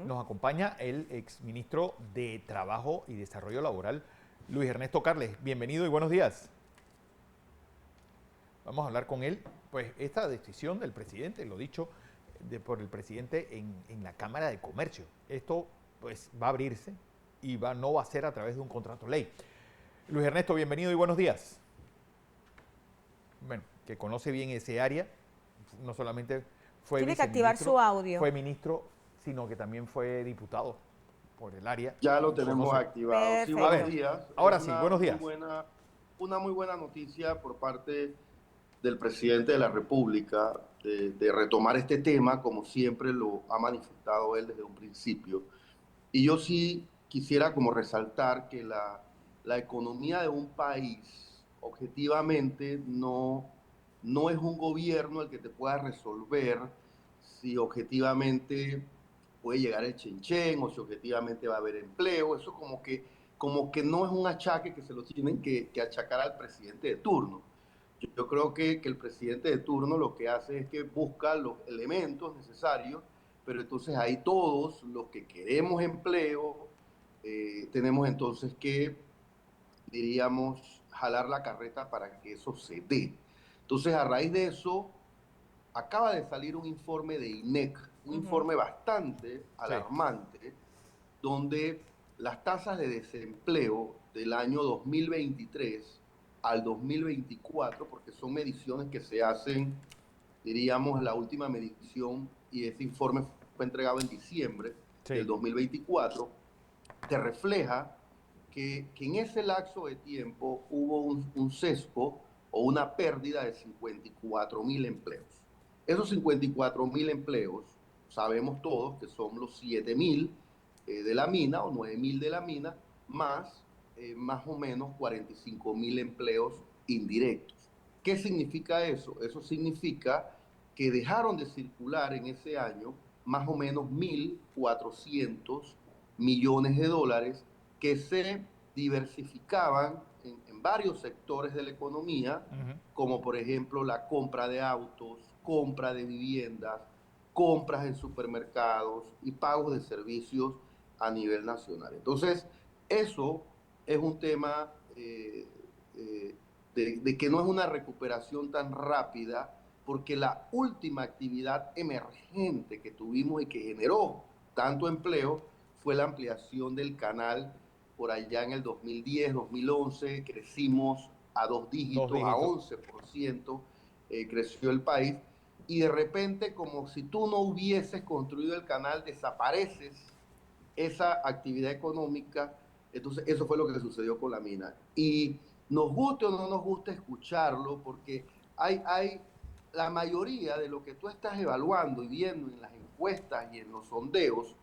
nos acompaña el exministro de Trabajo y Desarrollo Laboral, Luis Ernesto Carles. Bienvenido y buenos días. Vamos a hablar con él. Pues esta decisión del presidente, lo dicho por el presidente en la Cámara de Comercio. Esto pues va a abrirse y no va a ser a través de un contrato ley. Luis Ernesto, bienvenido y buenos días. Bueno, que conoce bien ese área, no solamente fue Tiene que activar su audio. fue ministro, sino que también fue diputado por el área. Ya lo tenemos activado. Sí, Perfecto. buenos días. Ahora sí, buenos días. Una muy buena noticia por parte del presidente de la República de retomar este tema, como siempre lo ha manifestado él desde un principio. Y yo sí quisiera como resaltar que la economía de un país objetivamente no es un gobierno el que te pueda resolver si objetivamente puede llegar el chenchen o si objetivamente va a haber empleo. Eso como que no es un achaque que se lo tienen que achacar al presidente de turno. Yo creo que el presidente de turno lo que hace es que busca los elementos necesarios, pero entonces ahí todos los que queremos empleo tenemos entonces que, diríamos, jalar la carreta para que eso se dé. Entonces, a raíz de eso, acaba de salir un informe de INEC, un informe bastante alarmante, donde las tasas de desempleo del año 2023 al 2024, porque son mediciones que se hacen, diríamos, la última medición, y ese informe fue entregado en diciembre del 2024, te refleja que en ese lapso de tiempo hubo un sesgo o una pérdida de 54.000 empleos. Esos 54.000 empleos, sabemos todos que son los 7.000 de la mina o 9.000 de la mina, más o menos 45.000 empleos indirectos. ¿Qué significa eso? Eso significa que dejaron de circular en ese año más o menos 1.400 millones de dólares que se diversificaban en varios sectores de la economía, como por ejemplo la compra de autos, compra de viviendas, compras en supermercados y pagos de servicios a nivel nacional. Entonces, eso es un tema de que no es una recuperación tan rápida, porque la última actividad emergente que tuvimos y que generó tanto empleo fue la ampliación del canal por allá en el 2010, 2011, crecimos a dos dígitos. A 11% creció el país, y de repente, como si tú no hubieses construido el canal, desapareces esa actividad económica. Entonces eso fue lo que sucedió con la mina. Y nos guste o no nos guste escucharlo, porque hay la mayoría de lo que tú estás evaluando y viendo en las encuestas y en los sondeos,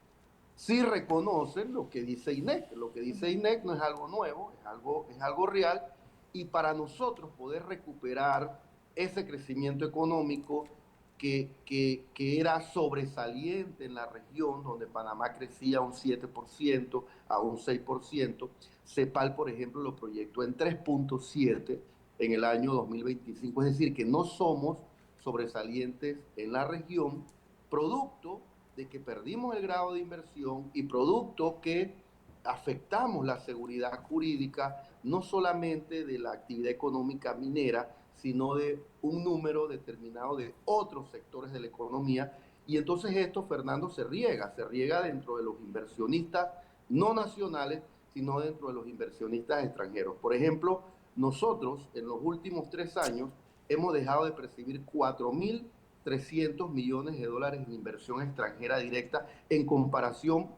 sí reconocen lo que dice INEC. Lo que dice INEC no es algo nuevo, es algo real, y para nosotros poder recuperar ese crecimiento económico que era sobresaliente en la región, donde Panamá crecía un 7% a un 6%, CEPAL, por ejemplo, lo proyectó en 3.7 en el año 2025, es decir, que no somos sobresalientes en la región, producto de que perdimos el grado de inversión y producto que afectamos la seguridad jurídica, no solamente de la actividad económica minera, sino de un número determinado de otros sectores de la economía. Y entonces esto, Fernando, se riega dentro de los inversionistas no nacionales, sino dentro de los inversionistas extranjeros. Por ejemplo, nosotros en los últimos 3 años hemos dejado de percibir 4.300 millones de dólares en inversión extranjera directa en comparación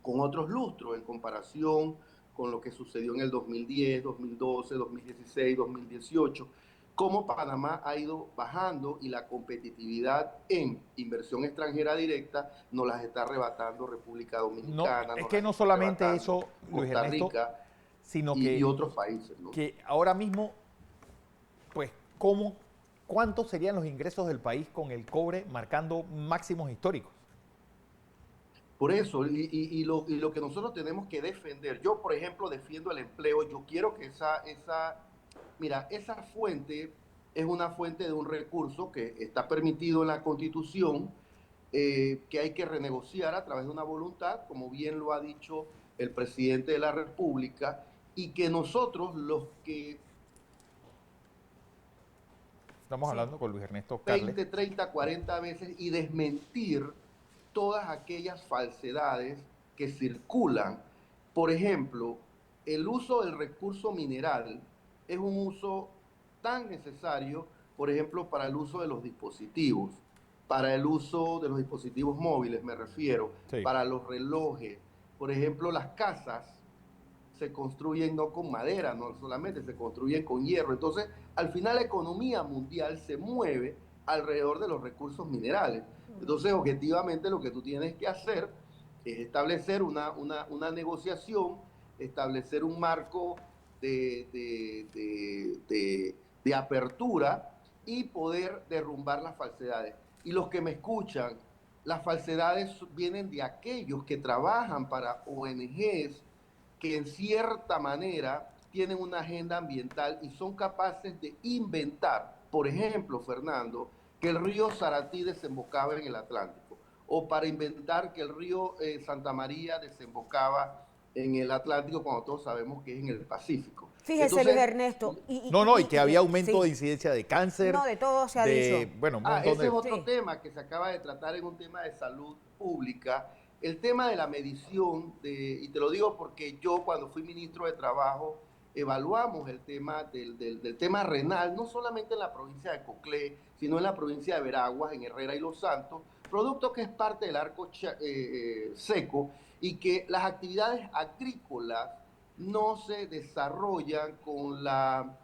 con otros lustros, en comparación con lo que sucedió en el 2010, 2012, 2016, 2018, cómo Panamá ha ido bajando y la competitividad en inversión extranjera directa nos las está arrebatando República Dominicana. No, es que no solamente eso, Luis Costa Ernesto, Rica sino y otros países, ¿no? Que ahora mismo, pues, ¿cuántos serían los ingresos del país con el cobre marcando máximos históricos? Por eso, y lo que nosotros tenemos que defender, yo por ejemplo defiendo el empleo, yo quiero que mira, esa fuente es una fuente de un recurso que está permitido en la Constitución, que hay que renegociar a través de una voluntad, como bien lo ha dicho el presidente de la República, y que nosotros los que Estamos Sí. hablando con Luis Ernesto Carles. 20, 30, 40 veces y desmentir todas aquellas falsedades que circulan. Por ejemplo, el uso del recurso mineral es un uso tan necesario, por ejemplo, para el uso de los dispositivos, para el uso de los dispositivos móviles, me refiero, Sí. para los relojes. Por ejemplo, las casas se construyen no con madera, no solamente se construyen con hierro. Entonces, al final la economía mundial se mueve alrededor de los recursos minerales. Entonces, objetivamente lo que tú tienes que hacer es establecer una negociación, establecer un marco de apertura y poder derrumbar las falsedades. Y los que me escuchan, las falsedades vienen de aquellos que trabajan para ONGs que en cierta manera tienen una agenda ambiental y son capaces de inventar, por ejemplo, Fernando, que el río Saratí desembocaba en el Atlántico, o para inventar que el río Santa María desembocaba en el Atlántico cuando todos sabemos que es en el Pacífico. Fíjese, Luis Entonces, Ernesto. Y que había aumento sí. de incidencia de cáncer. No, de todo se ha dicho. Bueno, un montón ese de... es otro Sí. tema que se acaba de tratar en un tema de salud pública, el tema de la medición, y te lo digo porque yo cuando fui ministro de Trabajo evaluamos el tema del tema renal, no solamente en la provincia de Coclé, sino en la provincia de Veraguas, en Herrera y Los Santos, producto que es parte del arco seco y que las actividades agrícolas no se desarrollan con la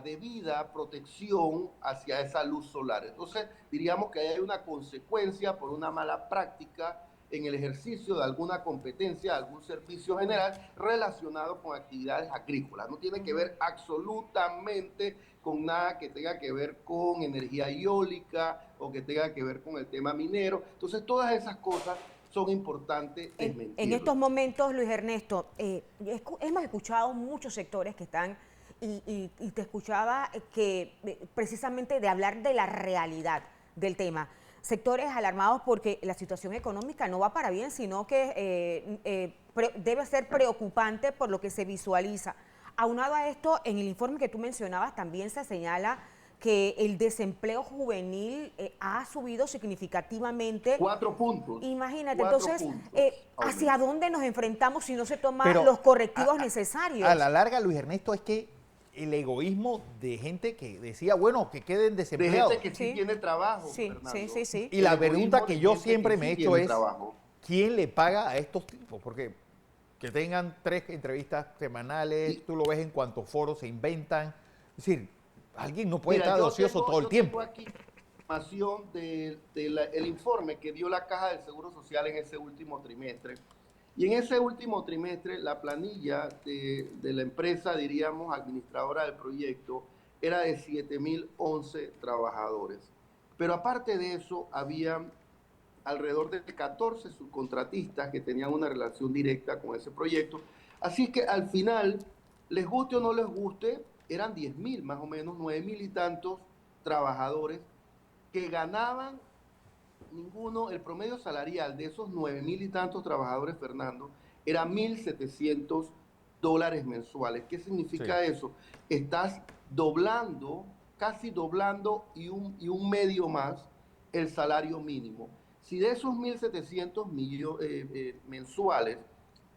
debida protección hacia esa luz solar. Entonces, diríamos que hay una consecuencia por una mala práctica en el ejercicio de alguna competencia, de algún servicio general relacionado con actividades agrícolas. No tiene que ver absolutamente con nada que tenga que ver con energía eólica o que tenga que ver con el tema minero. Entonces, todas esas cosas son importantes desmentirlas. En estos momentos, Luis Ernesto, hemos escuchado muchos sectores que están, y te escuchaba que precisamente de hablar de la realidad del tema. Sectores alarmados porque la situación económica no va para bien, sino que debe ser preocupante por lo que se visualiza. Aunado a esto, en el informe que tú mencionabas también se señala que el desempleo juvenil ha subido significativamente. 4 puntos. Imagínate, 4 entonces, puntos. ¿hacia dónde nos enfrentamos si no se toman Pero los correctivos necesarios? A la larga, Luis Ernesto, es que el egoísmo de gente que decía, bueno, que queden De desempleados. gente que sí tiene trabajo, Sí, Fernando. sí. Y la El pregunta egoísmo que de yo gente siempre que me he sí hecho tiene es, trabajo. ¿quién le paga a estos tipos? Porque que tengan 3 entrevistas semanales, Y- tú lo ves en cuantos foros se inventan. Es decir, alguien no puede Mira, estar de ocioso todo el tiempo. Tengo aquí información del informe que dio la Caja del Seguro Social en ese último trimestre. Y en ese último trimestre, la planilla de la empresa, diríamos, administradora del proyecto, era de 7.011 trabajadores. Pero aparte de eso, había alrededor de 14 subcontratistas que tenían una relación directa con ese proyecto. Así que al final, les guste o no les guste, eran 10.000 más o menos, 9.000 y tantos trabajadores que ganaban ninguno, el promedio salarial de esos 9.000 y tantos trabajadores, Fernando, era $1.700 mensuales. ¿Qué significa Sí. eso? Estás doblando, casi doblando y un medio más el salario mínimo. Si de esos 1.700 mensuales,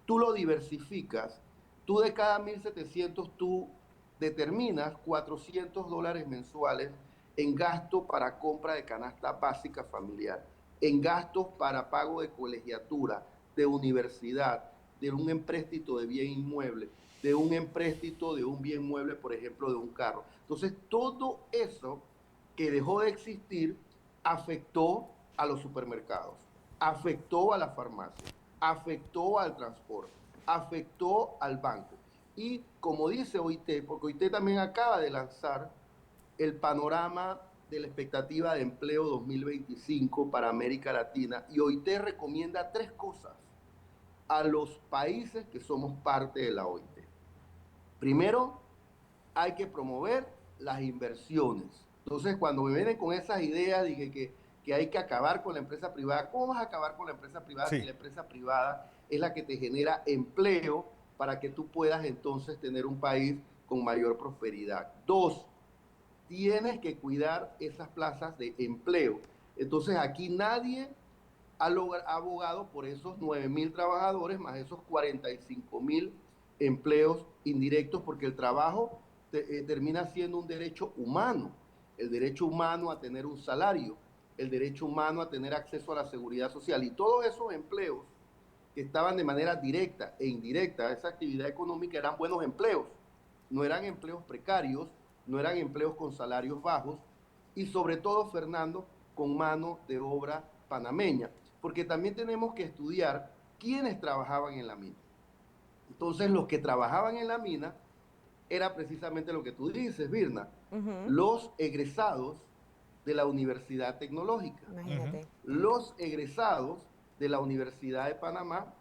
tú lo diversificas, tú de cada 1.700 tú determinas $400 mensuales en gasto para compra de canasta básica familiar, en gastos para pago de colegiatura, de universidad, de un empréstito de bien inmueble, de un empréstito de un bien mueble, por ejemplo, de un carro. Entonces, todo eso que dejó de existir afectó a los supermercados, afectó a la farmacia, afectó al transporte, afectó al banco. Y como dice OIT, porque OIT también acaba de lanzar el panorama de la expectativa de empleo 2025 para América Latina, y OIT recomienda 3 cosas a los países que somos parte de la OIT. Primero, hay que promover las inversiones. Entonces, cuando me vienen con esas ideas, dije que hay que acabar con la empresa privada. ¿Cómo vas a acabar con la empresa privada si Sí. la empresa privada es la que te genera empleo para que tú puedas entonces tener un país con mayor prosperidad? Dos, tienes que cuidar esas plazas de empleo. Entonces aquí nadie ha abogado por esos 9.000 trabajadores más esos 45.000 empleos indirectos, porque el trabajo termina siendo un derecho humano, el derecho humano a tener un salario, el derecho humano a tener acceso a la seguridad social, y todos esos empleos que estaban de manera directa e indirecta a esa actividad económica eran buenos empleos, no eran empleos precarios, no eran empleos con salarios bajos, y sobre todo, Fernando, con mano de obra panameña, porque también tenemos que estudiar quiénes trabajaban en la mina. Entonces, los que trabajaban en la mina era precisamente lo que tú dices, Virna, los egresados de la Universidad Tecnológica, Imagínate. los egresados de la Universidad de Panamá,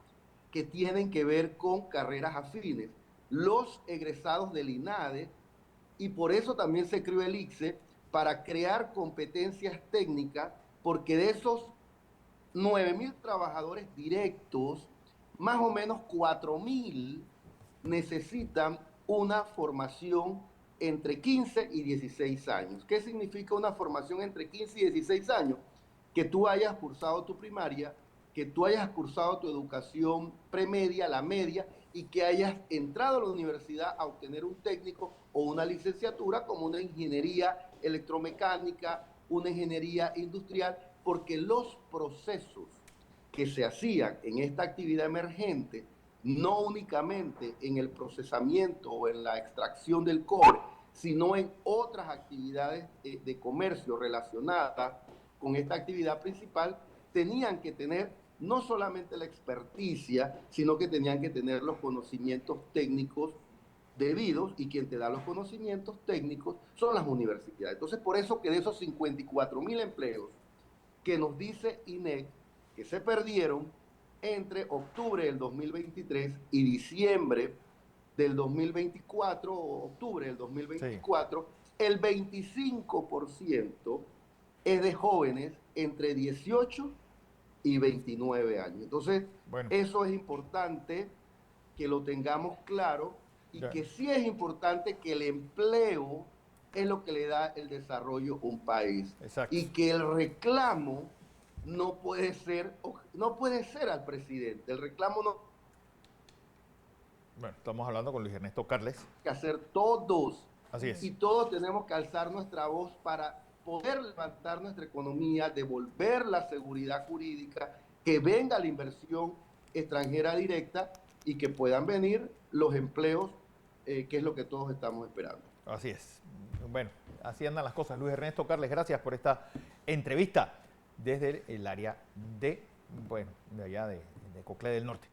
que tienen que ver con carreras afines, los egresados del INADE, y por eso también se creó el ICSE, para crear competencias técnicas, porque de esos 9.000 trabajadores directos, más o menos 4.000 necesitan una formación entre 15 y 16 años. ¿Qué significa una formación entre 15 y 16 años? Que tú hayas cursado tu primaria, que tú hayas cursado tu educación premedia, la media, y que hayas entrado a la universidad a obtener un técnico o una licenciatura como una ingeniería electromecánica, una ingeniería industrial, porque los procesos que se hacían en esta actividad emergente, no únicamente en el procesamiento o en la extracción del cobre, sino en otras actividades de comercio relacionadas con esta actividad principal, tenían que tener no solamente la experticia, sino que tenían que tener los conocimientos técnicos debidos, y quien te da los conocimientos técnicos son las universidades. Entonces, por eso que de esos 54.000 empleos que nos dice INEC que se perdieron entre octubre del 2023 y diciembre del 2024, o octubre del 2024, sí, el 25% es de jóvenes entre 18 y 29 años. Entonces, bueno, eso es importante que lo tengamos claro, y que sí es importante que el empleo es lo que le da el desarrollo a un país. Exacto. Y que el reclamo no puede ser al presidente. El reclamo no. Bueno, estamos hablando con Luis Ernesto Carles. Que hacer todos. Así es. Y todos tenemos que alzar nuestra voz para poder levantar nuestra economía, devolver la seguridad jurídica, que venga la inversión extranjera directa y que puedan venir los empleos, que es lo que todos estamos esperando. Así es. Bueno, así andan las cosas. Luis Ernesto Carles, gracias por esta entrevista desde el área de allá de Coclé del Norte.